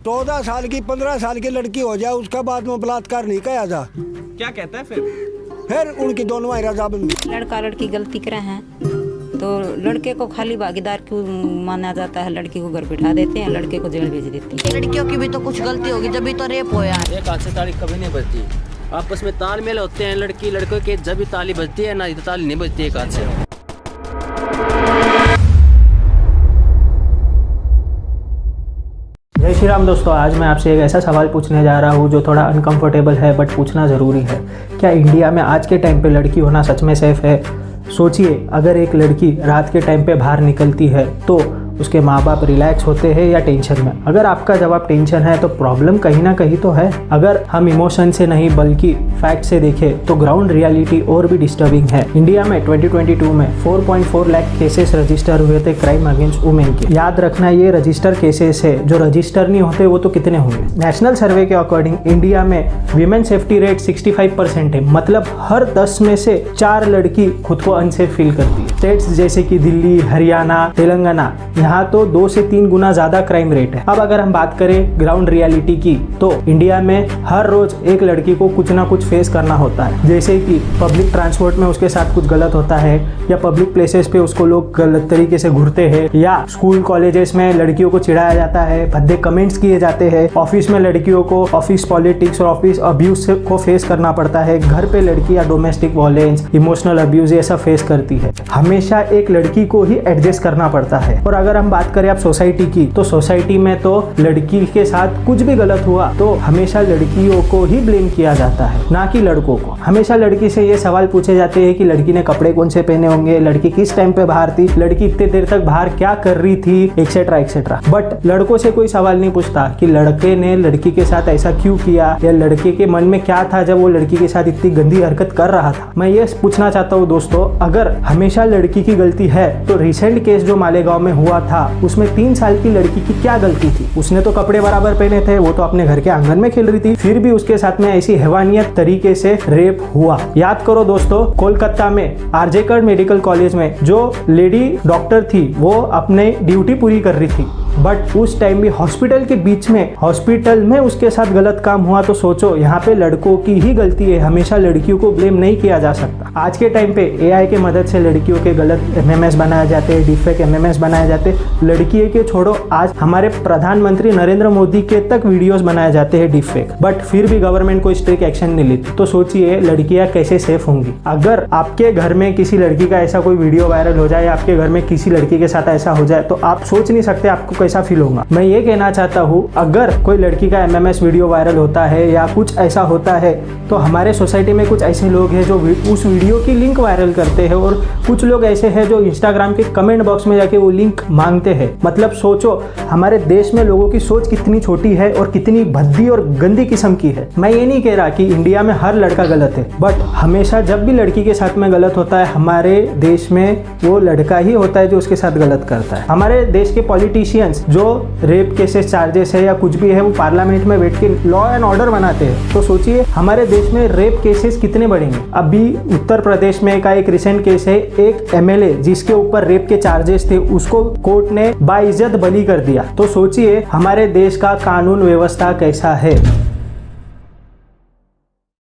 14 साल की 15 साल की लड़की हो जाए उसका बाद में बलात्कार नहीं किया जा। क्या कहता है फिर उनकी दोनों ही रजामंदी। लड़का लड़की गलती करे हैं तो लड़के को खाली भागीदार क्यों माना जाता है? लड़की को घर बिठा देते हैं, लड़के को जेल भेज देते हैं। लड़कियों की भी तो कुछ गलती होगी जब भी तो रेप होया। एक हाथ से ताली कभी नहीं बजती, आपस में तालमेल होते हैं। लड़की लड़कों के जब भी ताली बजती है ना, इधर ताली नहीं बजती एक हाथ से। जय श्री राम दोस्तों, आज मैं आपसे एक ऐसा सवाल पूछने जा रहा हूँ जो थोड़ा अनकंफर्टेबल है बट पूछना ज़रूरी है। क्या इंडिया में आज के टाइम पे लड़की होना सच में सेफ है? सोचिए, अगर एक लड़की रात के टाइम पे बाहर निकलती है तो उसके माँ बाप रिलैक्स होते हैं या टेंशन में? अगर आपका जवाब टेंशन है तो प्रॉब्लम कहीं ना कहीं तो है। अगर हम इमोशन से नहीं बल्कि फैक्ट से देखें तो ग्राउंड रियलिटी और भी डिस्टर्बिंग है। इंडिया में 2022 में 4.4 लाख केसेस रजिस्टर हुए थे क्राइम अगेंस्ट वुमेन के। याद रखना, ये रजिस्टर केसेस है, जो रजिस्टर नहीं होते वो तो कितने होंगे। नेशनल सर्वे के अकॉर्डिंग इंडिया में वीमेन सेफ्टी रेट 65% है, मतलब हर 10 में से 4 लड़की खुद को अनसेफ फील करती है। स्टेट्स जैसे कि दिल्ली, हरियाणा, तेलंगाना, यहाँ तो 2 से 3 गुना ज्यादा क्राइम रेट है। अब अगर हम बात करें ग्राउंड रियलिटी की तो इंडिया में हर रोज एक लड़की को कुछ ना कुछ फेस करना होता है। जैसे कि पब्लिक ट्रांसपोर्ट में उसके साथ कुछ गलत होता है, या पब्लिक प्लेसेस पे उसको लोग गलत तरीके से घूरते हैं, या स्कूल कॉलेजेस में लड़कियों को चिढ़ाया जाता है, भद्दे कमेंट्स किए जाते हैं। ऑफिस में लड़कियों को ऑफिस पॉलिटिक्स और ऑफिस अब्यूज को फेस करना पड़ता है। घर पे लड़कियां डोमेस्टिक वायलेंस, इमोशनल अब्यूज ऐसा फेस करती है। हमेशा एक लड़की को ही एडजस्ट करना पड़ता है। और अगर हम बात करें आप सोसाइटी की, तो सोसाइटी में तो लड़की के साथ कुछ भी गलत हुआ तो हमेशा लड़कियों को ही ब्लेम किया जाता है, ना कि लड़कों को। हमेशा लड़की से ये सवाल पूछे जाते हैं कि लड़की ने कपड़े कौन से पहने होंगे, लड़की किस टाइम पे बाहर थी, लड़की इतने देर तक बाहर क्या कर रही थी, एक्सेट्रा एक्सेट्रा। बट लड़कों से कोई सवाल नहीं पूछता कि लड़के ने लड़की के साथ ऐसा क्यों किया, या लड़के के मन में क्या था जब वो लड़की के साथ इतनी गंदी हरकत कर रहा था। मैं ये पूछना चाहता हूँ दोस्तों, अगर हमेशा लड़की की गलती है तो रिसेंट केस जो मालेगांव में हुआ था उसमें 3 साल की लड़की की क्या गलती थी? उसने तो कपड़े बराबर पहने थे, वो तो अपने घर के आंगन में खेल रही थी, फिर भी उसके साथ में ऐसी हैवानियत तरीके से रेप हुआ। याद करो दोस्तों, कोलकाता में आरजेकर मेडिकल कॉलेज में जो लेडी डॉक्टर थी वो अपने ड्यूटी पूरी कर रही थी, बट उस टाइम भी हॉस्पिटल के बीच में, हॉस्पिटल में उसके साथ गलत काम हुआ। तो सोचो, यहाँ पे लड़कों की ही गलती है, हमेशा लड़कियों को ब्लेम नहीं किया जा सकता। आज के टाइम पे एआई के मदद से लड़कियों के गलत एमएमएस बनाए जाते हैं, डिफेक्ट एमएमएस बनाए जाते हैं। लड़की के छोड़ो, आज हमारे प्रधानमंत्री नरेंद्र मोदी के तक वीडियोस बनाए जाते हैं डिफेक्ट, बट फिर भी गवर्नमेंट कोई स्ट्रिक्ट एक्शन नहीं लेती। तो सोचिए लड़कियां कैसे सेफ होंगी। अगर आपके घर में किसी लड़की का ऐसा कोई वीडियो वायरल हो जाए, आपके घर में किसी लड़की के साथ ऐसा हो जाए, तो आप सोच नहीं सकते आपको कैसा फील होगा। मैं ये कहना चाहता हूँ, अगर कोई लड़की का एमएमएस वीडियो वायरल होता है या कुछ ऐसा होता है तो हमारे सोसाइटी में कुछ ऐसे लोग हैं जो उस वीडियो की लिंक वायरल करते हैं, और कुछ लोग ऐसे हैं जो इंस्टाग्राम के कमेंट बॉक्स में जाके वो लिंक मांगते हैं। मतलब सोचो, हमारे देश में लोगों की सोच कितनी छोटी है और कितनी भद्दी और गंदी किस्म की है। मैं ये नहीं कह रहा कि इंडिया में हर लड़का गलत है, बट हमेशा जब भी लड़की के साथ में गलत होता है हमारे देश में, वो लड़का ही होता है जो उसके साथ गलत करता है। हमारे देश के पॉलिटिशियंस जो रेप केसेस चार्जेस है या कुछ भी है, वो पार्लियामेंट में बैठ के लॉ एंड ऑर्डर बनाते हैं। तो सोचिए हमारे देश में रेप केसेस कितने बढ़ेंगे। अभी उत्तर प्रदेश में का एक रिसेंट केस है, एक एमएलए जिसके ऊपर रेप के चार्जेस थे उसको कोर्ट ने बाइज्जत बरी कर दिया। तो सोचिए हमारे देश का कानून व्यवस्था कैसा है।